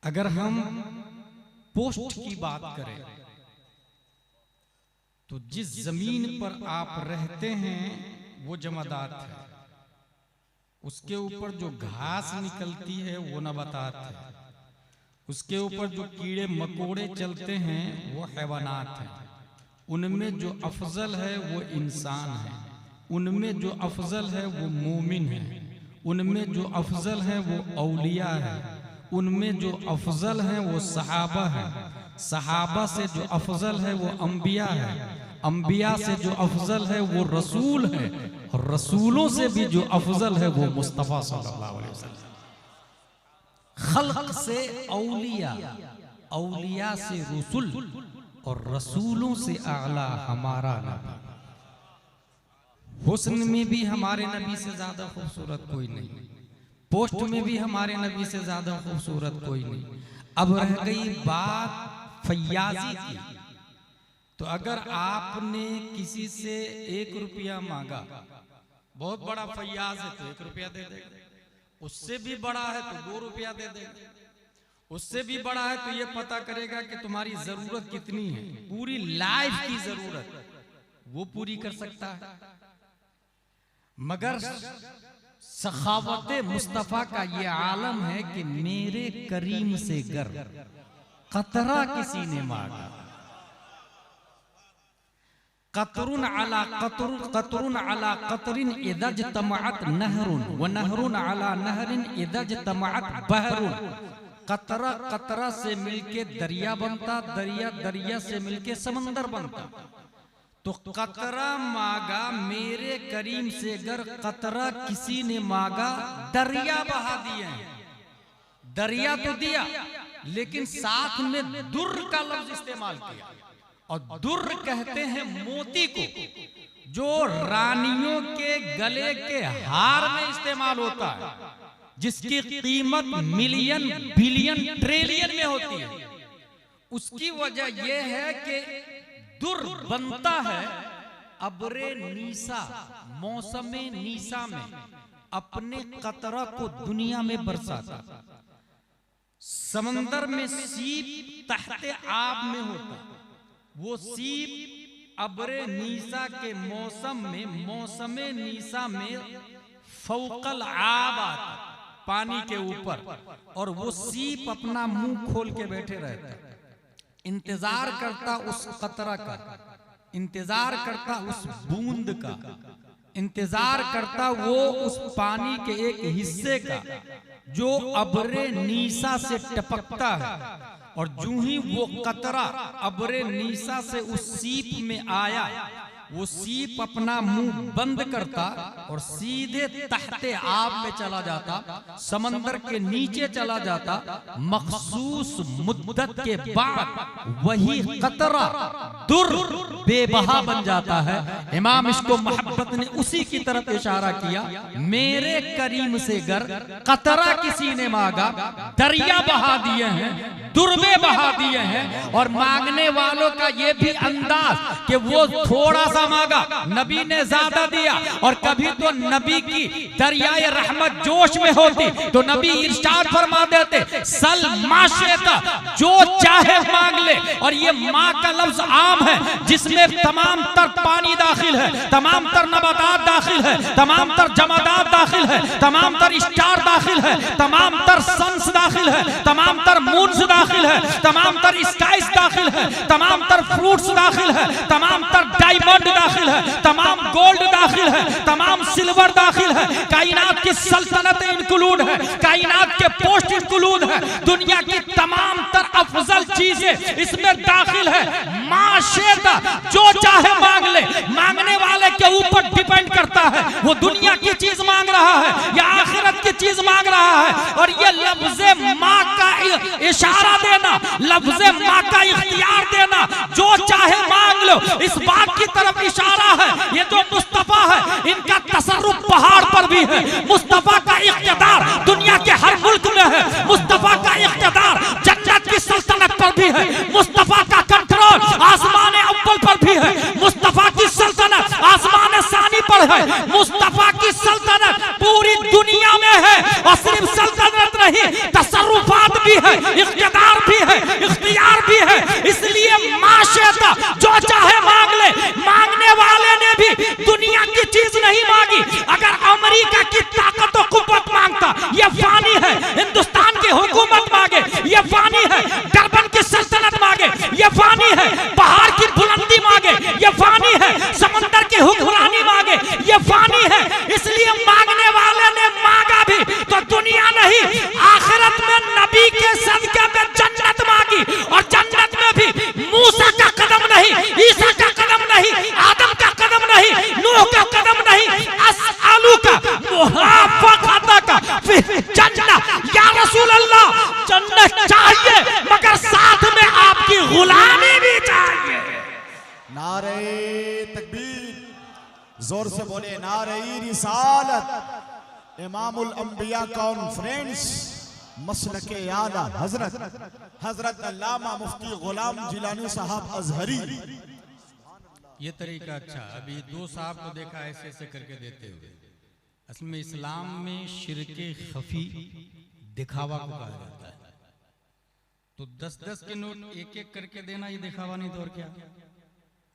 अगर हम पोस्ट की बात करें तो जिस जमीन पर आप रहते हैं वो जमादात है, उसके ऊपर जो घास निकलती है वो नबातात है, उसके ऊपर जो कीड़े मकोड़े चलते हैं वो हैवानात हैं। उनमें जो अफजल है वो इंसान है, उनमें जो अफजल है वो मोमिन है, उनमें जो अफजल है वो औलिया है, उनमें जो अफजल है वो सहाबा है, सहाबा से जो अफजल है वो अंबिया है, अंबिया से जो अफजल है वो रसूल है, और रसूलों से भी जो अफजल है वो मुस्तफ़ा सल्लल्लाहु अलैहि वसल्लम। खल्क से औलिया, औलिया से रसूल, और रसूलों से आला हमारा नबी। हुस्न में भी हमारे नबी से ज्यादा खूबसूरत कोई नहीं, पोस्ट में भी हमारे नबी से ज्यादा खूबसूरत कोई नहीं। अब रह गई बात फैयाजी की, तो अगर आपने किसी से 1 रुपया मांगा, बहुत बड़ा फैयाज है तो 1 रुपया दे देगा, उससे भी बड़ा है तो 2 रुपया दे देगा, उससे भी बड़ा है तो ये पता करेगा कि तुम्हारी जरूरत कितनी है, पूरी लाइफ की जरूरत वो पूरी कर सकता है। मगर सखावत मुस्तफा का ये आलम है कि मेरे करीम से गर कतरा किसी ने मांगा, कतरुन अला कतरुन कतरुन अला कतरिन इदज तमअत नहरुन व नहरुन अला नहरिन इदज तमअत बहरुन। कतरा कतरा से मिलके दरिया बनता, दरिया दरिया से मिलके समंदर बनता। तो कतरा मांगा मेरे करीम से गर कतरा किसी ने मांगा, दरिया बहा दिए। दरिया तो दिया लेकिन साथ में दुर्र का लफ्ज इस्तेमाल किया, और दुर्र कहते हैं मोती को, जो रानियों के गले के हार में इस्तेमाल होता है, जिसकी कीमत मिलियन बिलियन ट्रिलियन में होती है। उसकी वजह यह है कि दुर्र बनता है अब्रे नीसा, मौसमे नीसा में अपने कतरा को दुनिया में बरसाता। समंदर में सीप तहते आब में होता, वो सीप अब्रे नीसा के मौसम में, मौसमे नीसा में फौकल आब आता, पानी के ऊपर, और वो सीप अपना मुंह खोल के बैठे रहता, इंतजार करता उस कतरा का, इंतजार करता उस बूंद का, इंतजार करता वो उस पानी के एक हिस्से का जो अब्रे नीसा से टपकता है। और जो ही वो कतरा अब्रे नीसा से उस सीप में आया, वो सीप अपना मुंह बंद करता और सीधे तहते आब में चला जाता, समंदर के नीचे चला जाता। मखसूस मुद्दत के बाद वही कतरा दुर्र बेबहा बन जाता है। इमाम इश्को मोहब्बत ने उसी की तरफ इशारा किया, मेरे करीम से गर कतरा किसी ने मांगा, दरिया बहा दिए हैं, दुर्बे बहा दिए हैं। और मांगने वालों का ये भी अंदाज कि वो थोड़ा सा मांगा, नबी ने ज्यादा दिया। और कभी तो नबी की दरियाए रहमत जोश में होती तो नबी इरशाद फरमा देते, सल माशेता, जो चाहे मांग ले। और ये माँ का लफ्ज आम है जिसमें तमाम तर पानी दाखिल है, तमाम तर नबातात दाखिल है, तमाम तर जमादात दाखिल है, तमाम तर स्टार दाखिल है, तमाम तर सन्स दाखिल है, तमाम तर मून्स दाखिल है, तमाम तर स्काइस दाखिल है, तमाम तर फ्रूट्स दाखिल है, तमाम तर डायमंड दाखिल है, तमाम गोल्ड दाखिल है, तमाम सिल्वर दाखिल है, कायनात की सल्तनत इंक्लूड है, कायनात के पोस्ट इंक्लूड है, दुनिया की तमाम तर अफजल चीजें इसमें दाखिल है। माशेता, जो चाहे मांग ले, मांगने वाले के ऊपर डिपेंड करता है वो दुनिया की चीज मांग रहा है या आखिरत की चीज मांग रहा है। और ये लफ्ज़े माँ का इशारा देना, लफ्ज़े माँ का इख्तियार देना, जो चाहे मांग लो, इस बात की तरफ इशारा है। ये जो मुस्तफा है इनका तसर्रुफ पहाड़ पर भी है, मुस्तफा का इख्तियार दुनिया के हर मुल्क में है, मुस्तफा का इख्तियार जन्नत की सल्तनत पर भी है, मुस्तफा का कंट्रोल आसमान अव्वल पर भी है, मुस्तफा की सल्तनत आसमान सानी पर है, मुस्तफा की सल्तनत पूरी दुनिया में है। और सिर्फ सल्तनत नहीं, तसर्रुफात भी है, जोर से बोले नारे रिसालत। इमामुल अंबिया कॉन्फ्रेंस मसलके आला हजरत अल्लामा मुफ्ती गुलाम जिलानी साहब अजहरी। ये तरीका अच्छा। अभी दो साहब को देखा ऐसे ऐसे करके देते हुए। असल में इस्लाम में शिरके खफी दिखावा को कहा जाता है। तो 10-10 के नोट एक एक करके देना ये दिखावा नहीं तो और क्या।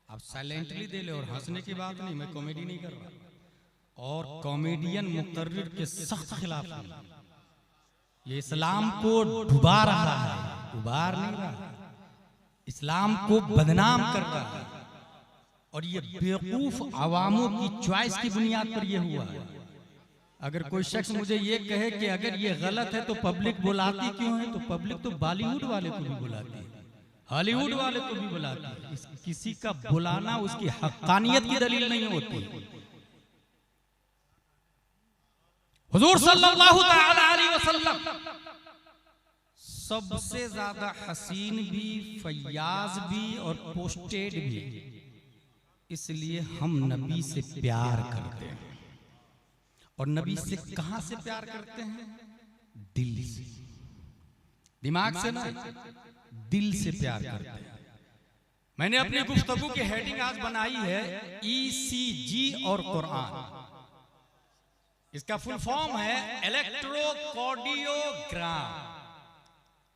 आप साइलेंटली दे ले। और हंसने की बात नहीं, मैं कॉमेडी नहीं कर रहा। और कॉमेडियन मुकर्रिर के सख्त खिलाफ नहीं। ये इस्लाम को डुबा रहा है, उबार नहीं रहा। इस्लाम को बदनाम कर रहा है। और ये बेवकूफ अवामों की चॉइस की बुनियाद पर ये हुआ है। अगर कोई शख्स मुझे ये कहे कि अगर ये गलत है तो पब्लिक बुलाती क्यों है, तो पब्लिक तो बॉलीवुड वाले को भी बुलाती है, हॉलीवुड वाले को भी बुलाती है। किसी का बुलाना उसकी हक्कानियत की दलील नहीं होती। हुजूर सल्लल्लाहु तआला अलैहि वसल्लम सबसे ज्यादा हसीन भी, फयाज भी और पोस्टेड भी। इसलिए हम नबी से प्यार करते हैं। और नबी से कहां से प्यार करते हैं? दिल से, दिमाग से ना, दिल से प्यार करते हैं। मैंने अपनी गुफ्तगू की हेडिंग आज बनाई है ECG और कुरान। इसका फुल फॉर्म है इलेक्ट्रोकार्डियोग्राम।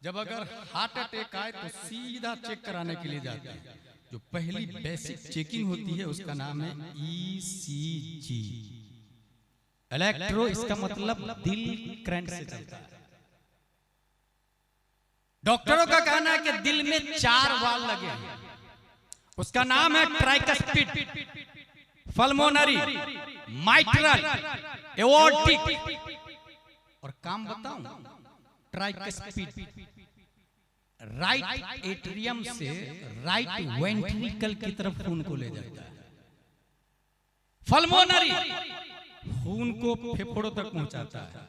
जब अगर हार्ट अटैक आए तो सीधा चेक कराने के लिए जाते हैं। जो पहली बेसिक चेकिंग होती है उसका नाम है ECG। इलेक्ट्रो इसका मतलब दिल करंट से चलता है। डॉक्टरों का कहना है कि दिल में 4 वाल्व लगे हैं। उसका नाम है ट्राइकस्पिड, पल्मोनरी, माइट्रल, एओर्टिक। और काम बताऊं, ट्राइकस्पिड राइट एट्रियम से राइट वेंट्रिकल की तरफ खून को ले जाता है। पल्मोनरी खून को फेफड़ों तक पहुंचाता है।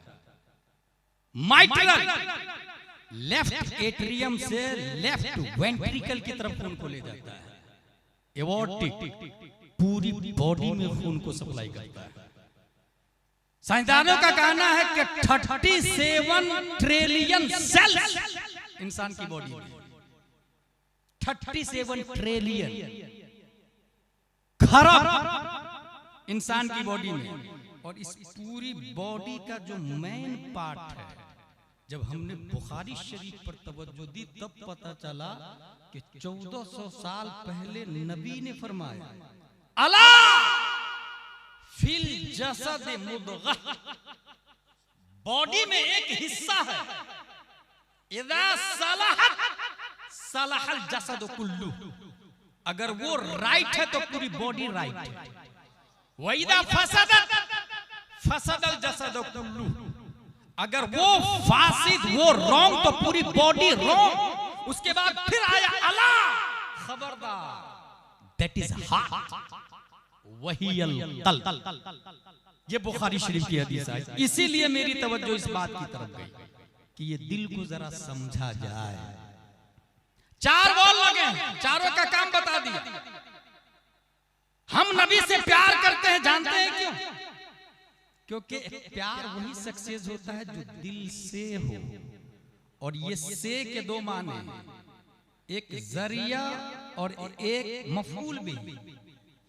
माइट्रल लेफ्ट एट्रियम से लेफ्ट वेंट्रिकल की तरफ खून को ले जाता है। एओर्टिक पूरी बॉडी में खून को सप्लाई करता है। साइंसदानों का कहना है कि 37 ट्रिलियन सेल्स इंसान की बॉडी में, 37 ट्रिलियन खरब इंसान की बॉडी में। और इस पूरी बॉडी का जो मेन पार्ट है, जब हमने बुखारी शरीफ पर तवज्जो दी तब पता चला कि 1400 साल पहले नबी ने फरमाया अला फिल जसद मुदग़ह, बॉडी में एक हिस्सा है, इज़ा सलहत सलहल जसद कुल्लू। अगर वो राइट है तो पूरी बॉडी राइट है। वइज़ा फसदत फसदल जसद कुल्लू। अगर वो फासिद, वो रॉन्ग, तो पूरी बॉडी रॉन्ग। उसके बाद फिर आया अला खबरदार, दैट इज हार्ट वही कल्ब। ये बुखारी शरीफ की हदीस है। इसीलिए मेरी तवज्जो इस बात की तरफ गई कि ये दिल को जरा समझा जाए। 4 बॉल लगे, चारों का काम बता दिया। हम नबी से प्यार करते हैं, जानते हैं क्यों? क्योंकि प्यार वही सक्सेस होता है जो दिल से हो। और ये से के 2 माने हैं, एक जरिया और एक मफूल भी।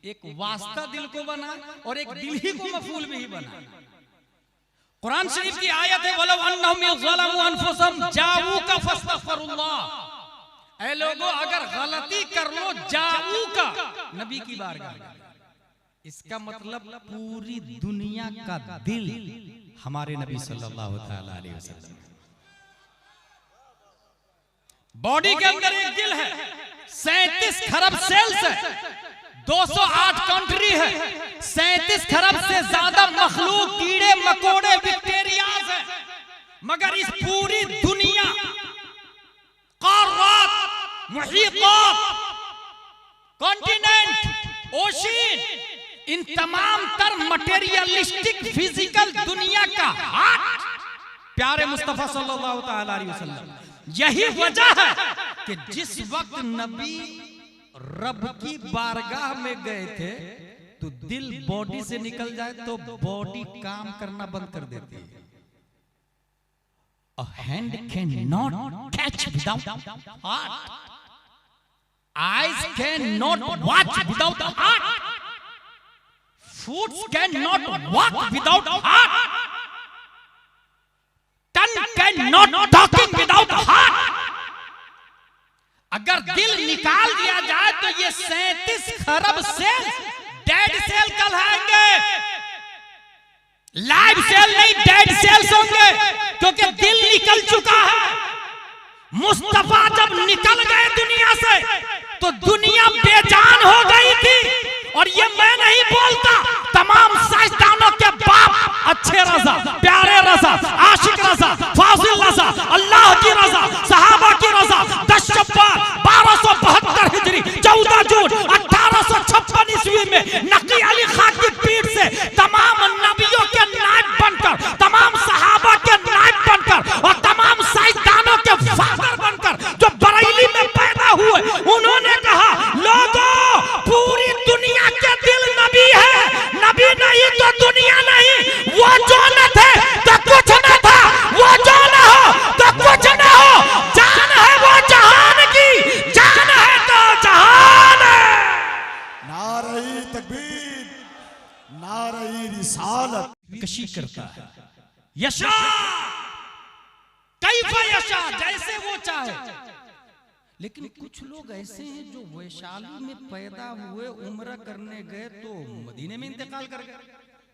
एक वास्ता दिल को बना और एक दिल ही को मफूल भी ही बना। कुरान शरीफ की आयत है वलौ अन्नहुम यज़लमू अनफुसहुम जाऊका फस्तगफिरुल्लाह। ऐ लोगों, अगर गलती कर लो जाऊका, नबी की बारगाह में। इसका मतलब पूरी दुनिया का दिल हमारे नबी सल्लल्लाहु तआला अलैहि वसल्लम। बॉडी के अंदर एक दिल है, 37 खरब सेल्स है, 208 कंट्री है, 37 खरब से ज्यादा मखलूक, कीड़े मकोड़े, बैक्टीरियाज है। मगर इस पूरी दुनिया, क़ारात, मुहीक़ात, कॉन्टिनेंट, ओशियन, इन तमाम तर मटेरियलिस्टिक फिजिकल दुनिया का हार्ट प्यारे मुस्तफा सल्लल्लाहु तआला अलैहि वसल्लम। यही वजह है कि जिस वक्त नबी रब की बारगाह में गए थे तो दिल बॉडी से निकल जाए तो बॉडी काम करना बंद कर देती है। A hand cannot catch without heart. Eyes cannot watch without heart. Foot cannot walk without heart. Tongue cannot talking without heart. अगर दिल निकाल दिया जाए तो ये 37 खरब सेल डेड सेल कहलाएंगे। लाइव सेल नहीं, डेड सेल्स होंगे, क्योंकि दिल निकल चुका है। मुस्तफा जब निकल गए दुनिया से तो दुनिया बेजान हो गई थी। और ये मैं नहीं बोलता, तमाम साइंसदानों के बाप अच्छे रजा, प्यारे रजा, आशिक रजा, फाजिल रजा, अल्लाह की रजा, सहाबा की रजा, 10 शव्वाल 1272 हिजरी 14 जून 1856 ईस्वी में नकी अली खान की पीठ से तमाम नबियों के नायब बनकर, तमाम सहाबा के नायब बनकर और तमाम साइंसदानों के फादर बनकर जो बरेली में पैदा हुए, उन्होंने कहा लोगों पूरी दुनिया के दिल नबी है, नबी नहीं तो दुनिया नहीं। वो जो न थे तो कुछ न था, वो जो न हो तो कुछ न हो। जान है वो जहान की, जान है तो जहान है। नारे तकबीर, नारे रिसालत कशी करता है। यशा कैफा यशा, जैसे वो चाहे। लेकिन कुछ लोग ऐसे हैं जो वैशाली में पैदा हुए, उम्र करने गए तो मदीने में इंतकाल कर गए,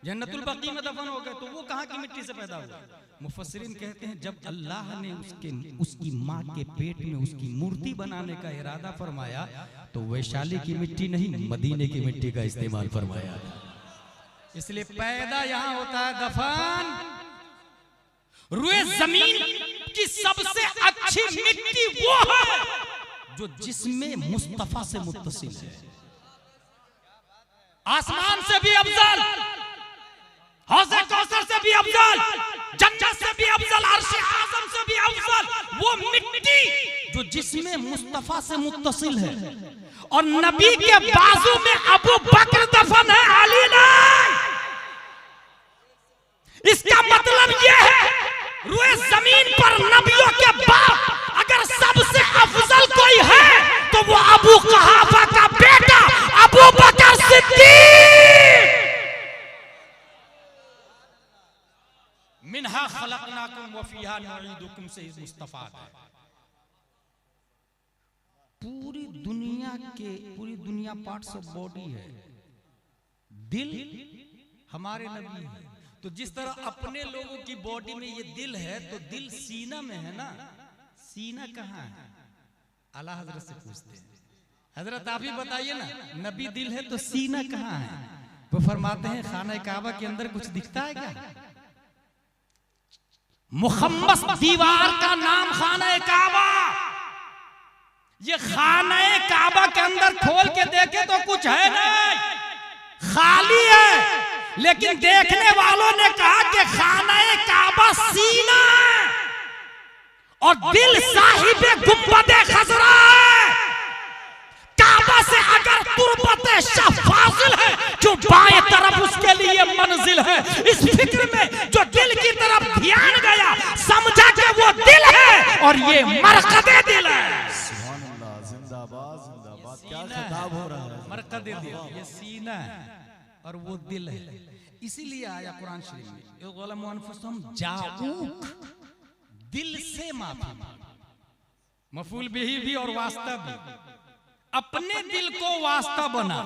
जन्नतुल बकी में दफन हो गए, तो वो कहाँ की मिट्टी से पैदा हुआ? मुफस्सिरीन कहते हैं जब अल्लाह ने उसकी माँ के पेट में उसकी मूर्ति बनाने का इरादा फरमाया तो वैशाली की मिट्टी नहीं, मदीने की मिट्टी का इस्तेमाल फरमाया। इसलिए पैदा यहाँ होता है, दफन रुए जमीन की सबसे अच्छी मिट्टी वो है जो जिसमें मुस्तफा से मुत्तसिल है। आसमान से भी अफजल, हौज़े कौसर से भी अफजल, जन्नत से भी अफजल, अर्श-ए आज़म से भी अफजल वो मिट्टी जो जिसमें मुस्तफा से मुत्तसिल है। और नबी के बाजू में अबू बकर दफन है, अली नहीं। इसका मतलब यह है रुए जमीन पर नबियों के बाप अगर सबसे अफजल कोई है तो वो अबू कुहाफा का बेटा अबू बकर सिद्दीक। मिनहा खलकनाकुम व फीहा नुईदुकुम से मुस्तफा है। पूरी दुनिया पार्ट्स ऑफ बॉडी है, दिल हमारे नबी है। तो जिस तरह अपने लोगों की बॉडी में ये दिल है तो दिल सीना में है ना, सीना कहाँ है? आला हजरत से पूछते हैं, हजरत आप ही बताइए ना, नबी दिल है तो सीना कहाँ है? वो फरमाते हैं खाना काबा के अंदर कुछ दिखता है क्या? मुखम्मस दीवार का नाम खाना काबा। ये खाना काबा के अंदर खोल के देखे तो कुछ है नहीं, खाली है। लेकिन देखने वालों ने कहा कि खाना काबा सीना है और दिल साहिबे गुंबदे खजरा है। काबा से अगर तुरबते शाह फाजिल है जो बाएं तरफ उसके लिए मंजिल है। इस फिक्र में जो दिल की तरफ ध्यान गया समझा कि वो दिल है और ये मरकदे दिल है। सुभान अल्लाह, जिंदाबाद जिंदाबाद। क्या खिताब हो रहा है? मरकदे दिल, ये सीना है और वो दिल है। इसीलिए आया कुरान शरीफ में जाऊक, दिल से माफी, मफूल बिही भी और वास्ता भी। अपने दिल को वास्ता बना,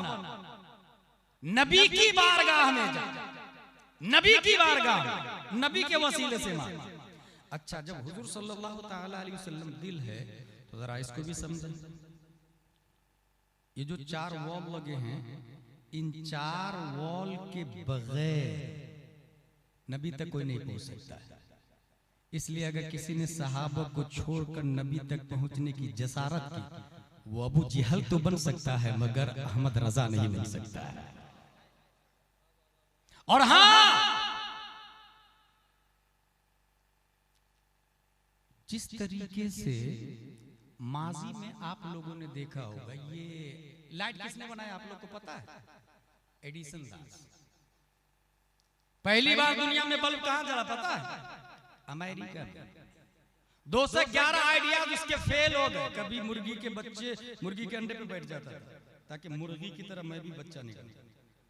नबी की बारगाह में जा, नबी की बारगाह में नबी के वसीले से मांग। अच्छा, जब हुजूर सल्लल्लाहु ताला अलैहि वसल्लम दिल है तो जरा इसको भी समझें। ये जो 4 वॉल लगे हैं, इन 4 वॉल के बगैर नबी तक कोई नहीं पहुंच सकता है। इसलिए अगर किसी ने सहाबा को छोड़कर नबी तक पहुंचने की जसारत की, वो अबू जहल तो बन सकता है मगर अहमद रजा नहीं बन सकता है। और हाँ, जिस तरीके से माजी में आप लोगों ने देखा होगा, ये लाइट किसने बनाया आप लोग को पता है? एडिसन दास। पहली बार दुनिया में बल्ब कहां जला पता है? अमेरिका में। 211 आइडिया उसके फेल हो गए। कभी मुर्गी के बच्चे मुर्गी के अंडे पे बैठ जाता था ताकि मुर्गी की तरह मैं भी बच्चा निकल,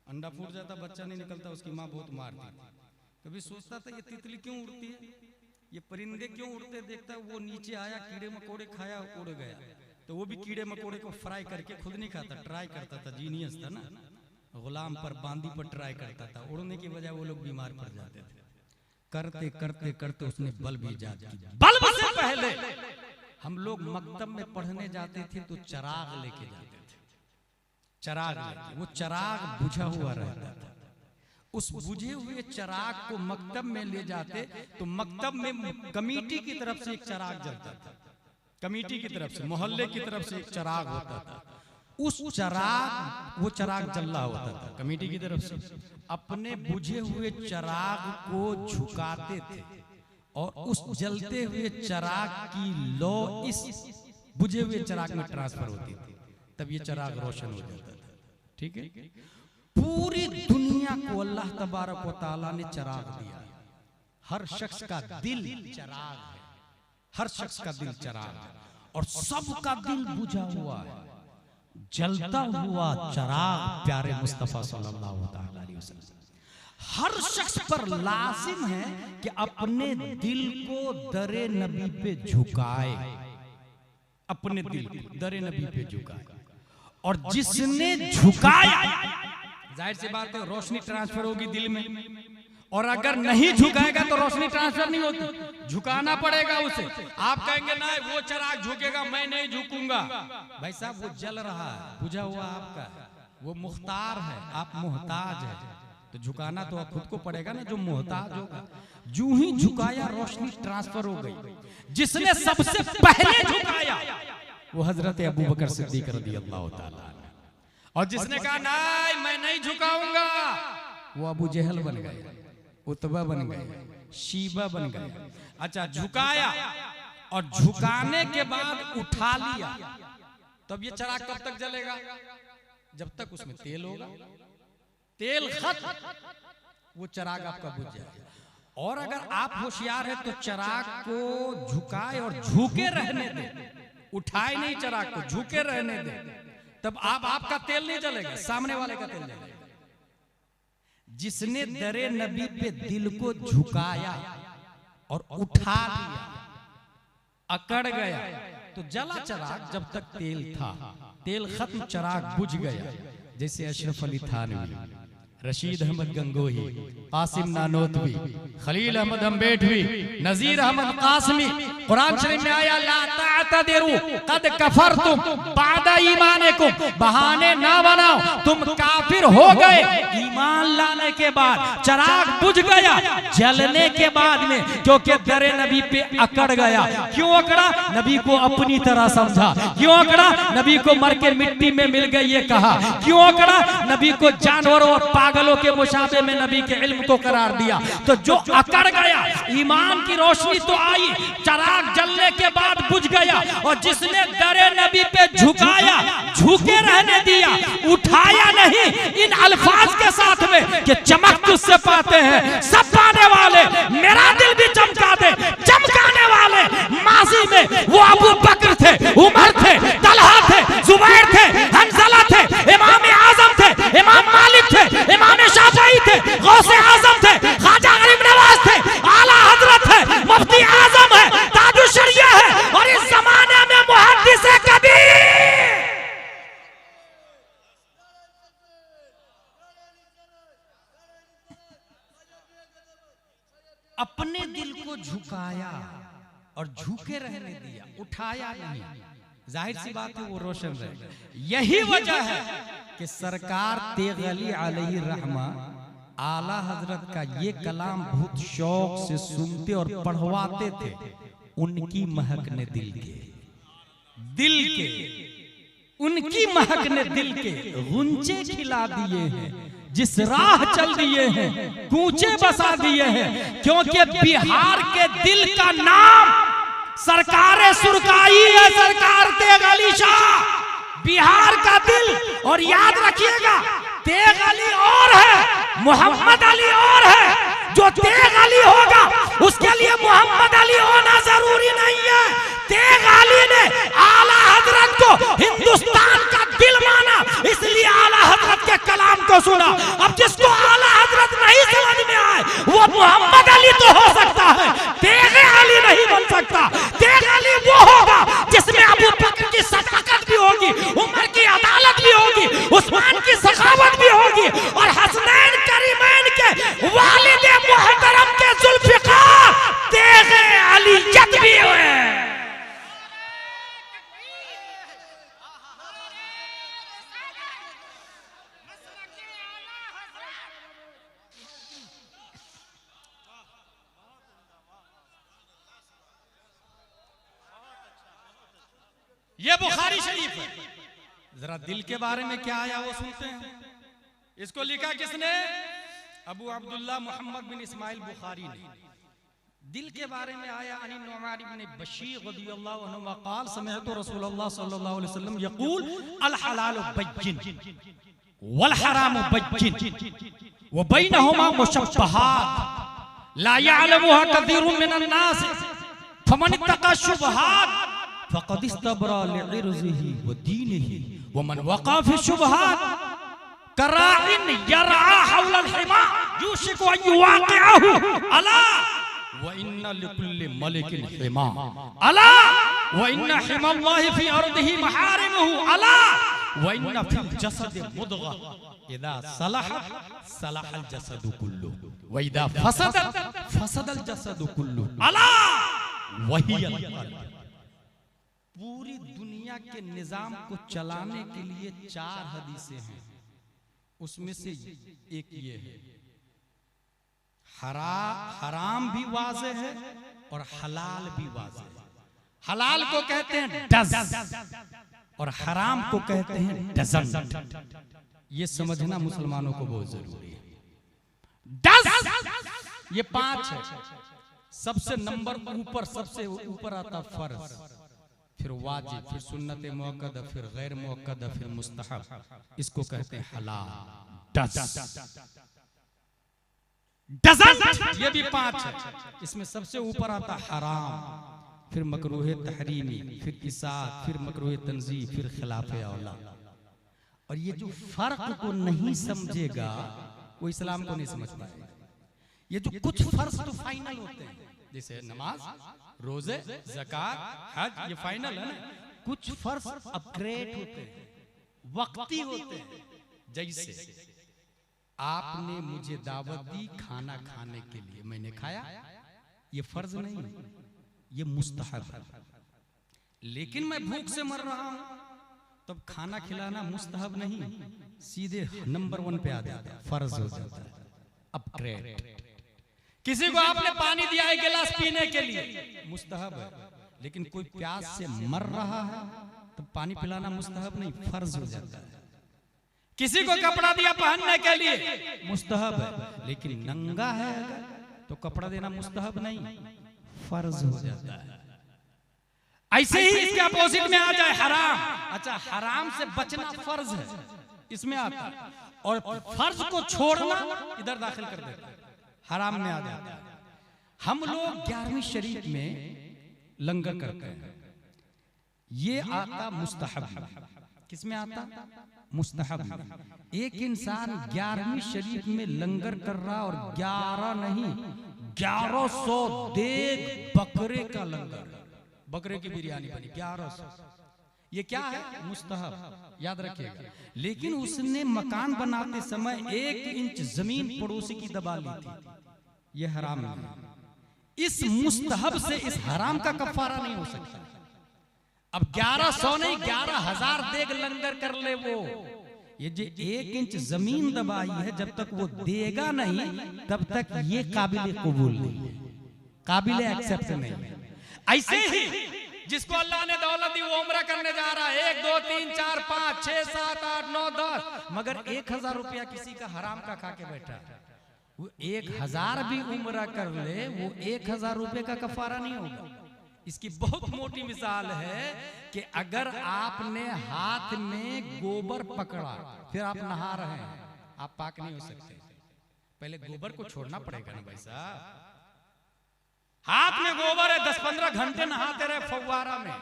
अंडा फूट जाता, बच्चा नहीं निकलता, उसकी माँ बहुत मारती। कभी सोचता था ये तितली क्यों उड़ती है, ये परिंदे क्यों उड़ते, देखता वो नीचे आया, कीड़े मकोड़े खाया, उड़ गया। तो वो भी कीड़े मकोड़े को फ्राई करके खुद नहीं खाता, ट्राई करता था, जीनियस था ना, गुलाम पर बांदी पर ट्राई करता था। उड़ने की वजह वो लोग बीमार पड़ जाते थे। करते करते करते उसने बल्ब ईजाद किया। बल्ब से पहले हम लोग मकतब में पढ़ने जाते थे तो चिराग लेके जाते थे, चिराग लेके, वो चिराग बुझा हुआ रहता था। उस बुझे हुए चिराग को मकतब में ले जाते तो मकतब में कमेटी की तरफ से एक चिराग जलता था, कमेटी की तरफ से, मोहल्ले की तरफ से एक चिराग होता था। उस चिराग, वो चिराग जल रहा होता था कमेटी की तरफ से, अपने बुझे हुए चिराग को झुकाते थे और उस जलते हुए चिराग की लौ इस बुझे हुए चिराग में ट्रांसफर होती थी, तब ये चिराग रोशन हो जाता था। ठीक है, पूरी दुनिया को अल्लाह तबारक व तआला ने चिराग दिया। हर शख्स का दिल चिराग है, हर शख्स का दिल चिराग है और सबका दिल बुझा हुआ है। जलता हुआ चिराग प्यारे मुस्तफा सल्लल्लाहु अलैहि वसल्लम। हर शख्स पर लाजिम है कि अपने दिल को दरे नबी पे झुकाए, अपने दिल को दरे नबी पे झुकाए। और जिसने झुकाया, जाहिर सी बात है रोशनी ट्रांसफर होगी दिल में, और अगर नहीं झुकाएगा तो रोशनी ट्रांसफर नहीं होती, झुकाना पड़ेगा उसे। आप कहेंगे ना वो चिराग झुकेगा, मैं नहीं झुकूंगा। भाई साहब वो जल रहा है, बुझा हुआ आपका, वो मुख्तार है, आप मोहताज है, तो झुकाना तो खुद को पड़ेगा ना, जो मोहताज होगा। जो ही झुकाया रोशनी ट्रांसफर हो गई। जिसने सबसे पहले झुकाया वो हजरत अबू बकर सिद्दीक रज़ियल्लाहु ताला, और जिसने कहा नहीं मैं नहीं झुकाऊंगा, वो अबू जहल बन गए, उतबा बन गए, शीबा बन गए। अच्छा, झुकाया और झुकाने के बाद उठा लिया, तब ये चिराग कब तक जलेगा? जब तक उसमें तेल होगा। तेल खत्म, वो चिराग आपका बुझ जाएगा। और अगर आप होशियार है तो चिराग को झुकाए और झुके रहने दे, उठाए नहीं चिराग को, झुके रहने दे, तब आपका तेल नहीं जलेगा, सामने वाले का तेल जलेगा। जिसने दरे नबी पे दिल को झुकाया और उठा लिया, अकड़ गया, तो जला चिराग जब तक तेल था, तेल खत्म चिराग बुझ गया। जैसे अशरफ अली थानवी, रशीद अहमद गंगोही, कासिम नानोतवी, खलील अहमद अम्बेडवी, नजीर अहमद कासमी। कुरान शरीफ में आया ला तातदिरु कद कफरतुम बादा ईमानिकुम, बहाने ना बनाओ, तुम काफिर हो गए ईमान लाने के बाद। चिराग बुझ गया जलने के बाद में, क्योंकि दरे नबी पे अकड़ गया। क्यों अकड़ा? नबी को अपनी तरह समझा। क्यों अकड़ा? नबी को मर के मिट्टी में मिल गई ये कहा। क्यों अकड़ा? नबी को जानवरों और पागलों के मुशाबे में नबी के इल्म को करार दिया। तो जो अकड़ गया, ईमान की रोशनी तो आई, चिराग जलने के बाद बुझ गया। और जिसने दरे नबी पे झुकाया, झुके रहने दिया, उठाया नहीं, इन अल्फाज के साथ में कि चमक तुझसे पाते हैं सब पाने वाले, मेरा दिल भी चमका दे। चमकाने वाले माजी में वो अबू बकर थे, उमर थे, तलहा थे, जुबैर थे, हंज़ला थे, इमाम आजम थे, इमाम मालिक थे, इमाम शाफई थे, गौसे आजम थे, ख्वाजा गरीब नवाज थे, आला हजरत है, मुफ्ती आजम है, ताजुल शरिया है, और इस जमाने में मुहद्दिस कबीर। अपने दिल को झुकाया और झुके रहने दिया, उठाया नहीं। जाहिर सी बात है वो रोशन रहे। यही वजह है कि सरकार तेगली अलैहि रहमा आला हजरत का ये कलाम बहुत शौक से सुनते और पढ़वाते थे। उनकी महक ने दिल के उनकी महक ने दिल के गुंचे खिला दिए हैं, जिस राह चल दिए हैं कूचे बसा दिए हैं। क्योंकि बिहार के दिल का नाम सरकार सुरकाई है, सरकार तेगली शाह, बिहार का दिल। और याद रखिएगा तेग अली और है, मोहम्मद अली और है। जो तेग अली होगा उसके लिए मोहम्मद अली होना जरूरी नहीं है। तेग अली ने आला हजरत को हिंदुस्तान का दिल माना, इसलिए आला हजरत के कलाम को सुना। अब जिसको आला हजरत नहीं समझ में आए वो मोहम्मद अली तो हो सकता है, तेग अली नहीं बन सकता। तेग अली वो होगा जिसमें अबू बकर की सदाकत भी होगी, उमर की अदालत भी होगी, उस्मान की सखावत भी होगी और हसनैन करीमैन के वालिद मुहतरम के जुल्फिकार तेग अलीयत भी हुए। ये बुखारी शरीफ है। जरा दिल के बारे में क्या आया वो सुनते हैं। इसको लिखा किसने? अबू अब्दुल्ला मोहम्मद बिन इस्माइल बुखारी ने। दिल के बारे में आया अनी नुमान इब्न बशीर रदियल्लाहु अन्हु वक़ाल समिअतु रसूलुल्लाह सल्लल्लाहु अलैहि वसल्लम यक़ूल अल हलालु बय्यिन वल हरामु बय्यिन व बैनहुमा मुशब्बहात ला यअलमुहा कसीरुन मिनन नास फमन इत्तक़ा शुबहात फ़क़द इस्तबरा लिइर्ज़िही व दीनिही व मन वक़अ फ़ी शुबहात कराइन यरआ हौलल हिमा युशिकु अन युवाक़िअहु अला व इन्ना लिकुल्लि मलिकिन हिमा अला व इन्ना हिमल्लाहि फ़ी अर्दिही महारिमुहु अला व इन्ना फ़िल जसदि मुदग़ा इज़ा सलहत सलहल जसदु कुल्लुहु व इज़ा फसदत फसदल जसदु कुल्लुहु अला वहियल क़ल्ब। पूरी दुनिया के निजाम को चलाने के लिए 4 हदीसें हैं, उसमें से एक ये है। हराम भी वाज़े है और हलाल भी वाज़े है। हलाल को कहते हैं डज़ और हराम को कहते हैं डज़न। ये समझना मुसलमानों को बहुत जरूरी है। डज़ ये 5 है। सबसे नंबर ऊपर, सबसे ऊपर आता फर्ज, फिर वाजिब, फिर सुन्नत मुअक्कदा, फिर गैर मुअक्कदा, फिर मुस्तहब। इसको कहते हैं हलाल। डज़न ये भी 5 है। इसमें सबसे ऊपर आता हराम, फिर मकरूह तहरीमी, फिर इसाअत, फिर मकरूह तंज़ीह, फिर खिलाफ औला। और ये जो फर्क को नहीं समझेगा वो इस्लाम को नहीं समझ पाएगा। ये जो कुछ फर्ज तो फाइनल होते हैं, जैसे नमाज, रोजे, ज़कात, हज, ये फाइनल है ना। कुछ फर्ज अपग्रेड होते हैं, वक्ती होते हैं। जैसे आपने मुझे दावत दी खाना खाने के लिए, मैंने खाया, ये फर्ज नहीं, ये मुस्तहब है। लेकिन मैं भूख से मर रहा हूं तब खाना खिलाना मुस्तहब नहीं, सीधे नंबर 1 पे आ जाता है, फर्ज हो जाता है, अपग्रेड। किसी को आपने पानी दिया है गिलास पीने के लिए, मुस्तहब है। लेकिन कोई प्यास से मर रहा है तो पानी पिलाना मुस्तहब नहीं, फर्ज हो जाता है। किसी को कपड़ा दिया पहनने के लिए, मुस्तहब है। लेकिन नंगा है तो कपड़ा देना मुस्तहब नहीं, फर्ज हो जाता है। ऐसे ही इसके अपोजिट में आ जाए हराम। अच्छा, हराम से बचना फर्ज है, इसमें आता है। और फर्ज को छोड़ना इधर दाखिल कर देता है, हराम में आ जाता है। हम लोग 11वीं शरीफ में लंगर करते हैं, ये आता मुस्तहब में। किसमें आता? मुस्तहब में। एक इंसान 11वीं शरीफ में लंगर कर रहा और 11 नहीं 1100 देग बकरे का लंगर, बकरे की बिरयानी बनी 1100। ये क्या है? मुस्तहब, याद रखिएगा। लेकिन उसने मकान बनाते समय 1 इंच जमीन पड़ोसी की दबा ली थी, ये हराम है। इस मुस्तहब से इस हराम का कफारा नहीं हो सकता। अब 1100 नहीं 11,000 देग लंगर कर ले वो, ये जो 1 इंच जमीन दबाई है, जब तक वो देगा नहीं तब तक ये काबिल कबूल नहीं है, काबिल एक्सेप्ट नहीं है। ऐसे ही जिसको अल्लाह ने दौलत दी वो उम्रा करने जा रहा है, 1 2 3 4 5 6 7 8 9 10, मगर 1000 रुपया किसी का हराम का खा के बैठा है। वो 1000 भी उम्रा कर ले, वो 1000 रुपए का कफारा नहीं होगा। इसकी बहुत मोटी मिसाल है कि अगर आपने हाथ में गोबर पकड़ा, फिर आप नहा रहे हैं, आप पाक नहीं हो सकते। पहले गोबर को छोड़ना पड़ेगा ना भाई साहब। हाथ में गोबर है, 10-15 घंटे नहाते रहे फव्वारा में,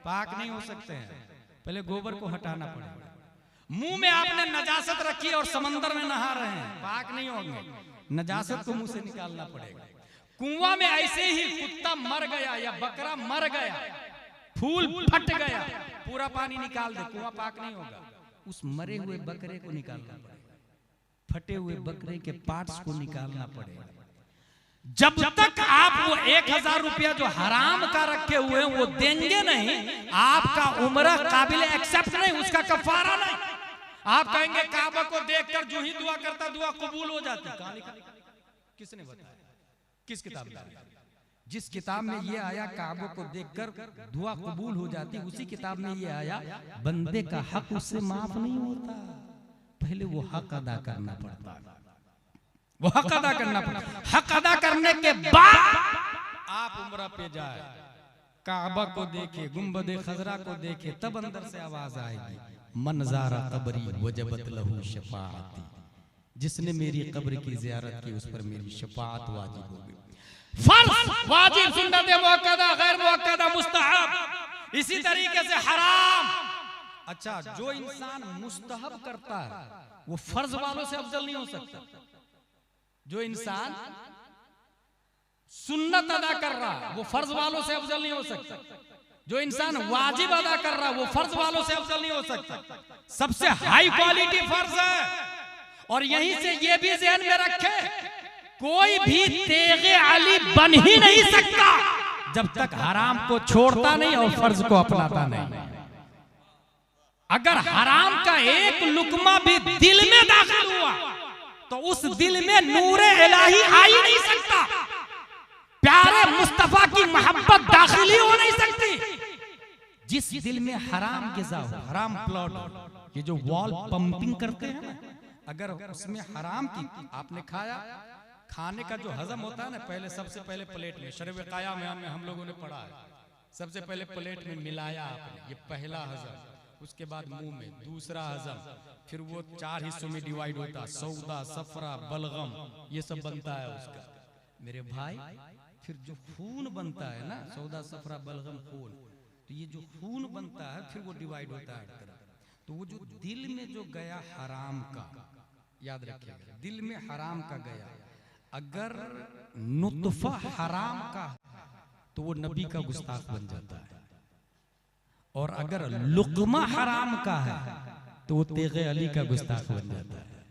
पाक नहीं हो सकते हैं। पहले गोबर को हटाना पड़ेगा। मुंह में आपने नजासत रखी और समंदर में नहा रहे हैं, पाक नहीं होंगे। नजासत को मुंह से निकालना पड़ेगा। कुआं में ऐसे ही कुत्ता मर गया या बकरा मर गया, फूल फट गया, पूरा पानी निकाल दे, कुआं पाक नहीं होगा। उस मरे हुए बकरे को निकालना पड़ेगा, फटे हुए बकरे के पार्ट्स को निकालना पड़ेगा। जब तक आप वो 1000 रुपया जो हराम का रखे हुए हैं वो देंगे नहीं, आपका उम्र काबिल एक्सेप्ट नहीं, उसका कफारा नहीं। आप कहेंगे काबा को देखकर जो ही दुआ करता दुआ कबूल हो जाती। कहां लिखा? किसने बताया? किस किताब में? जिस किताब में ये आया काबा को देखकर दुआ कबूल हो जाती, उसी किताब में ये आया बंदे का हक उससे माफ नहीं होता, पहले वो हक अदा करना पड़ता। वो हक अदा करना पड़ता। हक अदा करने के बाद आप उम्रा पे जाए, काबा को देखे, गुंबदे खजरा को देखे, तब अंदर से आवाज आएगी, मनजारा कब्री वजबत लहू शफाअती। जिसने मेरी कब्र की जियारत की उस पर मेरी शफाअत वाजिब हो गई। फर्ज, वाजिब, सुन्नत, मुअक्कदा, गैर मुअक्कदा, मुस्तहब। इसी तरीके से हराम। अच्छा, जो इंसान मुस्तहब करता है वो फर्ज वालों से अफजल नहीं हो सकता। जो इंसान सुन्नत अदा कर रहा वो फर्ज वालों से अफजल नहीं हो सकता। जो इंसान वाजिब अदा कर रहा वो फर्ज वालों से अफजल नहीं हो सकता। सबसे हाई क्वालिटी फर्ज है। और यहीं से ये भी ज़हन में रखे, कोई भी तेगे अली बन ही नहीं सकता जब तक हराम को छोड़ता नहीं और फर्ज को अपनाता नहीं। अगर हराम का एक लुकमा भी दिल में दाखिल हुआ तो उस दिल में नूरे इलाही आ ही नहीं सकता, प्यारे मुस्तफा की मोहब्बत दाखिल ही हो नहीं सकती। जिस दिल में हराम गिज़ा हो, हराम प्लॉट, ये जो वॉल पंपिंग करते हैं ना, अगर उसमें हराम की आपने खाया, खाने का जो हजम होता है ना, पहले सबसे पहले प्लेट में, शरब काया में हम लोगों ने पढ़ा है, सबसे पहले प्लेट में मिलाया आपने, ये पहला हजम। उसके बाद मुंह में दूसरा हजम, फिर वो 4 हिस्सों में डिवाइड होता, सौदा, सफरा, बलगम, ये सब बनता है उसका मेरे भाई। फिर जो खून बनता है ना, सौदा, सफरा, बलगम, खून, तो ये जो खून बनता है फिर वो डिवाइड होता है। तो वो जो दिल में जो गया हराम का, याद रखिएगा, दिल में हराम का गया, अगर नुतफा हराम का तो वो नबी का गुस्ताख बन जाता है। और अगर लुकमा हराम का है तो वो तेगे अली का गुस्ताख बन जाता है,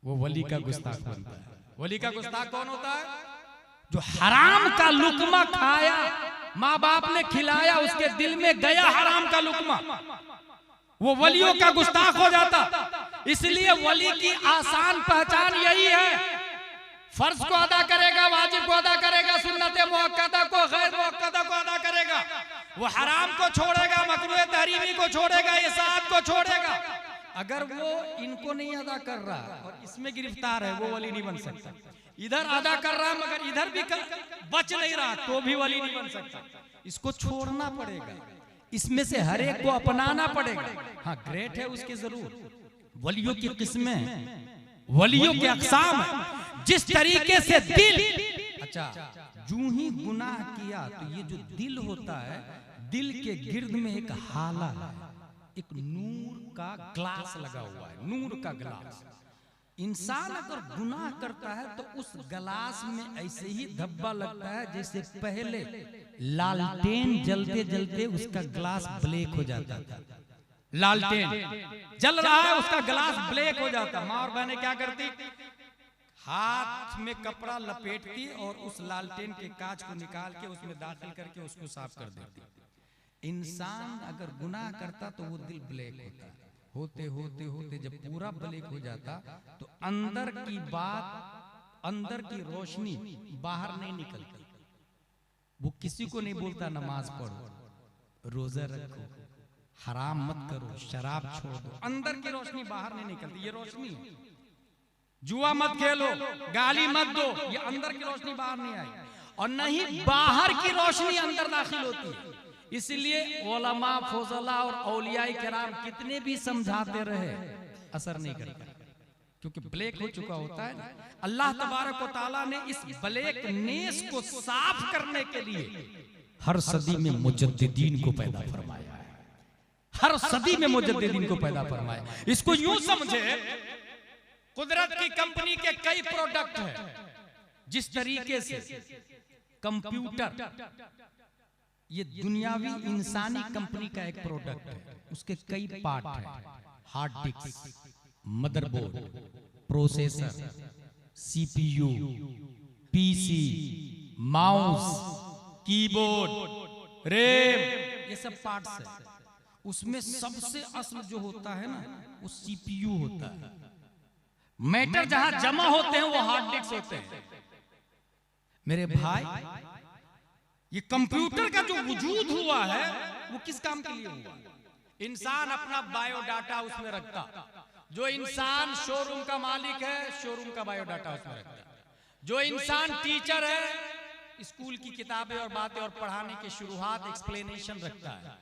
वो वली का गुस्ताख बनता है। वली का गुस्ताख कौन होता है? जो हराम का लुकमा खाया, माँ बाप ने खिलाया, उसके दिल में गया हराम का लुकमा, वो वलियों का गुस्ताख हो जाता। इसलिए वली की आसान पहचान यही है, फर्ज को अदा करेगा, वाजिब को अदा करेगा, सुन्नत मुअक्कदा को, गैर मुअक्कदा को अदा करेगा, वो हराम को छोड़ेगा, मकरूह तहरीमी को छोड़ेगा, इसाअत को छोड़ेगा। अगर वो इनको नहीं अदा कर रहा और इसमें गिरफ्तार है, वो वली नहीं बन सकता। इधर अदा कर रहा मगर इधर भी बच नहीं रहा तो भी वली नहीं बन सकता। इसको छोड़ना पड़ेगा, इसमें से हर एक को अपनाना पड़ेगा। हाँ, ग्रेट है उसके जरूर, वलियों की किस्में, वलियों के अक़साम है। जिस तरीके से दिल, अच्छा, जूं ही गुनाह किया तो ये जो दिल होता है, दिल के गिर्द में एक हाला है, एक नूर का ग्लास लगा हुआ है, नूर का ग्लास। इंसान अगर गुनाह करता है तो उस गिलास में ऐसे ही धब्बा लगता है जैसे पहले लालटेन जलते जलते उसका ग्लास ब्लैक हो जाता था। लालटेन जल रहा है, उसका ग्लास ब्लैक हो जाता। माँ और बहनें क्या करती? हाथ में कपड़ा लपेटती और उस लालटेन के कांच को निकाल के उसमें दाखिल करके उसको साफ कर देती। इंसान अगर गुनाह करता तो वो दिल ब्लैक होता, होते होते होते जब पूरा ब्लैक हो जाता तो अंदर की बात, अंदर की रोशनी बाहर नहीं निकलती। वो किसी को नहीं बोलता नमाज पढ़ो, रोजा रखो, हराम मत करो, शराब छोड़ दो, अंदर की रोशनी बाहर नहीं निकलती। ये रोशनी है, जुआ मत खेलो, गाली मत दो, ये अंदर की रोशनी बाहर नहीं आई, और नहीं बाहर की रोशनी अंदर दाखिल होती है। इसलिए उलमा, फुज़ला और औलिया किराम कितने भी समझाते रहे असर नहीं करता, क्योंकि ब्लैक हो चुका होता है ना। अल्लाह तबारक व तआला ने इस ब्लैकनेस को साफ करने के लिए हर सदी में मुजद्दिदीन को पैदा फरमाया है। हर सदी में मुजद्दिदीन को पैदा फरमाया। इसको यूं समझे, कुदरत की कंपनी के कई प्रोडक्ट हैं। जिस तरीके से कंप्यूटर ये दुनियावी इंसानी कंपनी का एक प्रोडक्ट है, उसके कई पार्ट हैं। Hard disk, motherboard, processor, CPU, PC, mouse, keyboard, RAM, ये सब पार्ट्स है। उसमें सबसे असल जो होता है ना, वो सीपीयू होता है। मैटर जहां जमा होते हैं वो हार्ड डिस्क होते हैं। मेरे भाई, ये कंप्यूटर का जो वजूद हुआ है वो किस काम के लिए हुआ? इंसान अपना बायोडाटा उसमें रखता। जो इंसान शोरूम का मालिक है, शोरूम का बायोडाटा उसमें रखता। जो इंसान टीचर है, स्कूल की किताबें और बातें और पढ़ाने की शुरुआत, एक्सप्लेनेशन रखता है।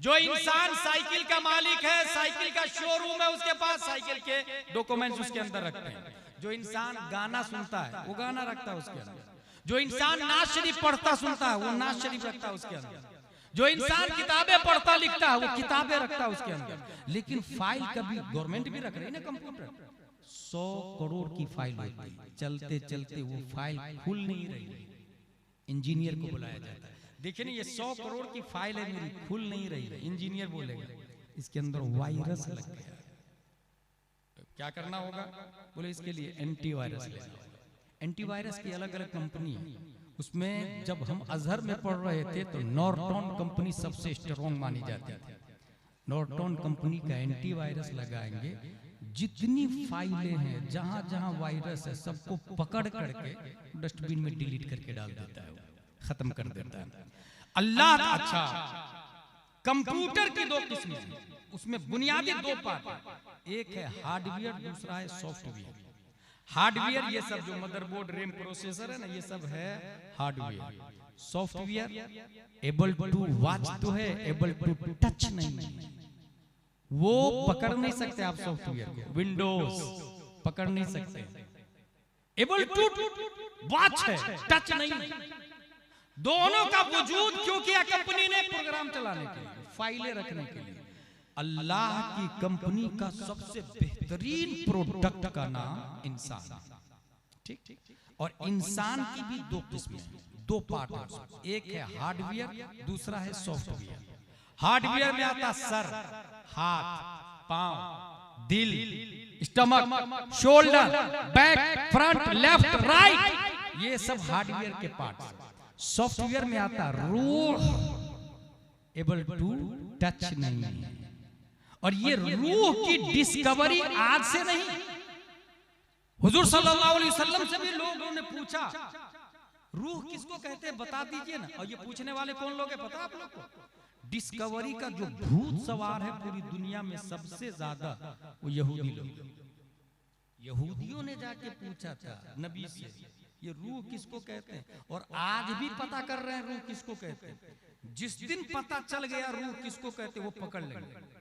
जो इंसान साइकिल का मालिक है, साइकिल का शोरूम है, उसके पास साइकिल के डॉक्यूमेंट्स उसके अंदर रखते हैं। जो इंसान गाना सुनता है, वो गाना रखता है उसके अंदर। जो इंसान नाज शरीफ पढ़ता सुनता है, वो नाज शरीफ रखता है उसके अंदर। जो इंसान किताबें पढ़ता लिखता है, वो किताबें रखता है उसके अंदर। लेकिन फाइल कभी गवर्नमेंट भी रख रही है ना, कंप्यूटर 100 करोड़ की फाइल होती है, चलते चलते वो फाइल खुल नहीं रही। इंजीनियर को बुलाया जाता है, देखिए ना, ये 100 करोड़ की फाइल है मेरी, खुल नहीं रही है। इंजीनियर बोलेगा इसके अंदर वायरस लग गया। क्या करना होगा? बोले इसके लिए एंटीवायरस लेना होगा। एंटीवायरस की अलग अलग कंपनी है। उसमें जब हम अजहर में पढ़ रहे थे तो नॉर्टन कंपनी सबसे स्ट्रॉन्ग मानी जाती थी। नॉर्टन कंपनी का एंटीवायरस लगाएंगे, जितनी फाइलें हैं, जहां जहां वायरस है, सबको पकड़ करके डस्टबिन में डिलीट करके डाल देता है, खत्म कर देता है। अल्लाह अच्छा, कंप्यूटर की दो किस्में हैं, उसमें बुनियादी दो पार्ट है। एक है हार्डवेयर, दूसरा है सॉफ्टवेयर। हार्डवेयर ये सब जो मदरबोर्ड, रैम, प्रोसेसर है ना, ये सब है hardware. Software able to watch तो है, एबल टू टच नहीं। वो पकड़ नहीं सकते आप सॉफ्टवेयर को। विंडोज पकड़ नहीं सकते, एबल टू वॉच है, टच नहीं। दोनों का वजूद क्यों किया कंपनी ने? प्रोग्राम चलाने के लिए, फाइलें रखने के लिए। अल्लाह की कंपनी का सबसे बेहतरीन प्रोडक्ट का नाम इंसान। ठीक, और इंसान की भी दो किस्में, दो पार्ट है। एक है हार्डवेयर, दूसरा है सॉफ्टवेयर। हार्डवेयर में आता सर, हाथ, पांव, दिल, stomach, shoulder, back, front, left, right, ये सब हार्डवेयर के पार्ट। सॉफ्टवेयर में आता रूह, एबल टू टच नहीं। और ये रूह की डिस्कवरी आज से नहीं, हुजूर सल्लल्लाहु अलैहि वसल्लम से भी लोगों ने पूछा रूह किसको कहते हैं, बता दीजिए ना। और ये पूछने वाले कौन लोग हैं पता आप लोग को? डिस्कवरी का जो भूत सवार है पूरी दुनिया में सबसे ज्यादा, वो यहूदी लोग। यहूदियों ने जाके पूछा था नबी से, ये रूह किसको कहते हैं? और आज भी पता कर रहे हैं रूह किसको कहते हैं। जिस दिन पता चल गया रूह किसको कहते हैं, वो पकड़ लेंगे।